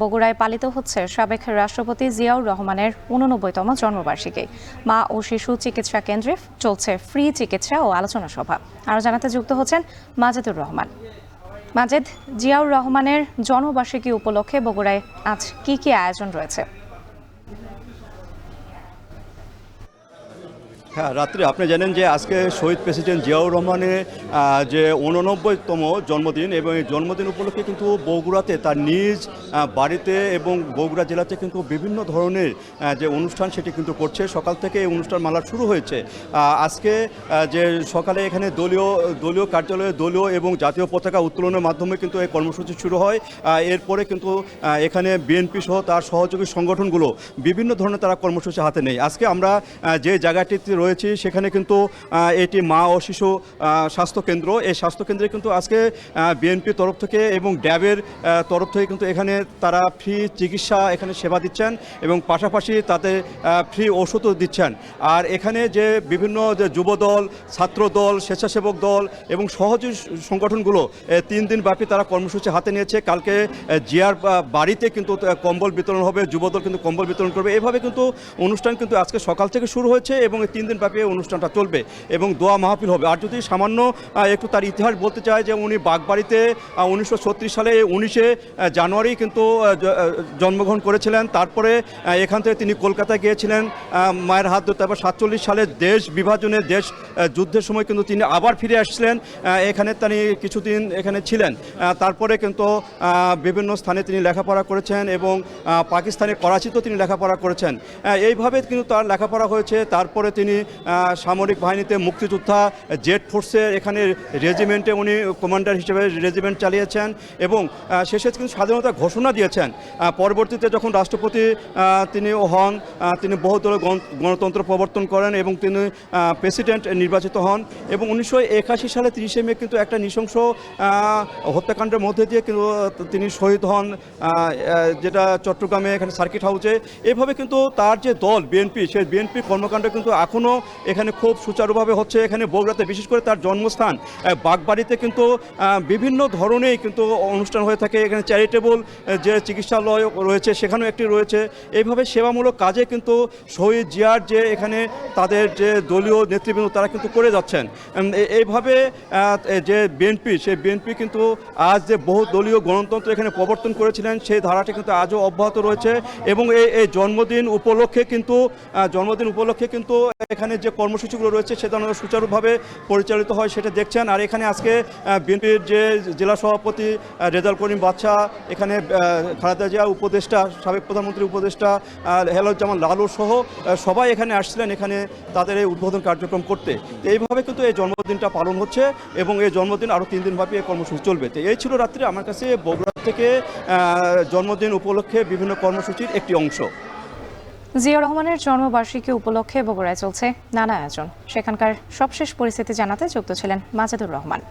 বগুড়ায় পালিত হচ্ছে সাবেক রাষ্ট্রপতি জিয়াউর রহমানের ৮৯তম জন্মবার্ষিকী। মা ও শিশু চিকিৎসা কেন্দ্রে চলছে ফ্রি চিকিৎসা ও আলোচনা সভা। আরও জানাতে যুক্ত হচ্ছেন মাজেদুর রহমান। মাজেদ, জিয়াউর রহমানের জন্মবার্ষিকী উপলক্ষে বগুড়ায় আজ কি কি আয়োজন রয়েছে? হ্যাঁ, রাত্রে আপনি জানেন যে আজকে শহীদ প্রেসিডেন্ট জিয়াউর রহমানের যে ৮৯তম জন্মদিন, এবং এই জন্মদিন উপলক্ষে কিন্তু বগুড়াতে তার নিজ বাড়িতে এবং বগুড়া জেলাতে কিন্তু বিভিন্ন ধরনের যে অনুষ্ঠান সেটি কিন্তু করছে। সকাল থেকে এই অনুষ্ঠান মালা শুরু হয়েছে। আজকে যে সকালে এখানে দলীয় কার্যালয়ে দলীয় এবং জাতীয় পতাকা উত্তোলনের মাধ্যমে কিন্তু এই কর্মসূচি শুরু হয়। এরপরে কিন্তু এখানে বিএনপি সহ তার সহযোগী সংগঠনগুলো বিভিন্ন ধরনের তারা কর্মসূচি হাতে নেয়। আজকে আমরা যে জায়গাটিতে রয়েছি সেখানে কিন্তু এটি মা ও শিশু স্বাস্থ্যকেন্দ্র। এই স্বাস্থ্যকেন্দ্রে কিন্তু আজকে বিএনপির তরফ থেকে এবং ড্যাবের তরফ থেকে কিন্তু এখানে তারা ফ্রি চিকিৎসা এখানে সেবা দিচ্ছেন এবং পাশাপাশি তাতে ফ্রি ওষুধও দিচ্ছেন। আর এখানে যে বিভিন্ন যে যুবদল, ছাত্রদল, স্বেচ্ছাসেবক দল এবং সহযোগী সংগঠনগুলো 3 দিন ব্যাপী তারা কর্মসূচি হাতে নিয়েছে। কালকে জিয়ার বাড়িতে কিন্তু কম্বল বিতরণ হবে, যুবদল কিন্তু কম্বল বিতরণ করবে। এভাবে কিন্তু অনুষ্ঠান কিন্তু আজকে সকাল থেকে শুরু হয়েছে এবং 3 দিন ব্যাপী অনুষ্ঠানটা চলবে এবং দোয়া মাহফিল হবে। আর যদি সামান্য একটু তার ইতিহাস বলতে চায় যে উনি বাগবাড়িতে 1936 সালে 19শে জানুয়ারি কিন্তু জন্মগ্রহণ করেছিলেন। তারপরে এখান থেকে তিনি কলকাতায় গিয়েছিলেন মায়ের হাত ধরে। তারপর 47 সালে দেশ বিভাজনের দেশ যুদ্ধের সময় কিন্তু তিনি আবার ফিরে আসছিলেন এখানে। তিনি কিছুদিন এখানে ছিলেন। তারপরে কিন্তু বিভিন্ন স্থানে তিনি লেখাপড়া করেছেন এবং পাকিস্তানের করাচিতেও তিনি লেখাপড়া করেছেন। এইভাবে কিন্তু তার লেখাপড়া হয়েছে। তারপরে তিনি সামরিক বাহিনীতে মুক্তিযোদ্ধা জেড ফোর্সের এখানে রেজিমেন্টে উনি কমান্ডার হিসেবে রেজিমেন্ট চালিয়েছেন এবং শেষে কিন্তু স্বাধীনতা ঘোষণা দিয়েছেন। পরবর্তীতে যখন রাষ্ট্রপতি তিনি হন, তিনি বহুদলীয় গণতন্ত্র প্রবর্তন করেন এবং তিনি প্রেসিডেন্ট নির্বাচিত হন এবং 1981 সালে 30শে মে কিন্তু একটা নৃশংস হত্যাকাণ্ডের মধ্যে দিয়ে কিন্তু তিনি শহীদ হন, যেটা চট্টগ্রামে এখানে সার্কিট হাউসে। এভাবে কিন্তু তার যে দল বিএনপি, সেই বিএনপির কর্মকাণ্ড কিন্তু এখনও এখানে খুব সুচারুভাবে হচ্ছে। এখানে বগুড়াতে বিশেষ করে তার জন্মস্থান বাগবাড়িতে কিন্তু বিভিন্ন ধরনেরই কিন্তু অনুষ্ঠান হয়ে থাকে। এখানে চ্যারিটেবল যে চিকিৎসালয় রয়েছে সেখানেও একটি রয়েছে। এইভাবে সেবামূলক কাজে কিন্তু শহীদ জিয়ার যে এখানে তাদের যে দলীয় নেতৃবৃন্দ তারা কিন্তু করে যাচ্ছেন। এইভাবে যে বিএনপি, সেই বিএনপি কিন্তু আজ যে বহু দলীয় গণতন্ত্র এখানে প্রবর্তন করেছিলেন সেই ধারাটি কিন্তু আজও অব্যাহত রয়েছে এবং এই জন্মদিন উপলক্ষে কিন্তু এখানে যে কর্মসূচিগুলো রয়েছে সেটা সুচারুভাবে পরিচালিত হয় সেটা দেখছেন। আর এখানে আজকে বিএনপির যে জেলা সভাপতি রেজাউল করিম বাদশা, এখানে খালেদা জিয়া উপদেষ্টা, সাবেক প্রধানমন্ত্রী উপদেষ্টা হেলালুজ্জামান লালু সহ সবাই এখানে আসছিলেন এখানে তাদের এই উদ্বোধন কার্যক্রম করতে। তো এইভাবে কিন্তু এই জন্মদিনটা পালন হচ্ছে এবং এই জন্মদিন আরও 3 দিন ব্যাপী এই কর্মসূচি চলবে। তো এই ছিল রাত্রে আমার কাছে বগুড়া থেকে জন্মদিন উপলক্ষে বিভিন্ন কর্মসূচির একটি অংশ। জিয়াউর রহমানের জন্মবার্ষিকী উপলক্ষে বগুড়ায় চলছে নানা আয়োজন। সেখানকার সবশেষ পরিস্থিতি জানাতে যুক্ত ছিলেন মাজেদুর রহমান।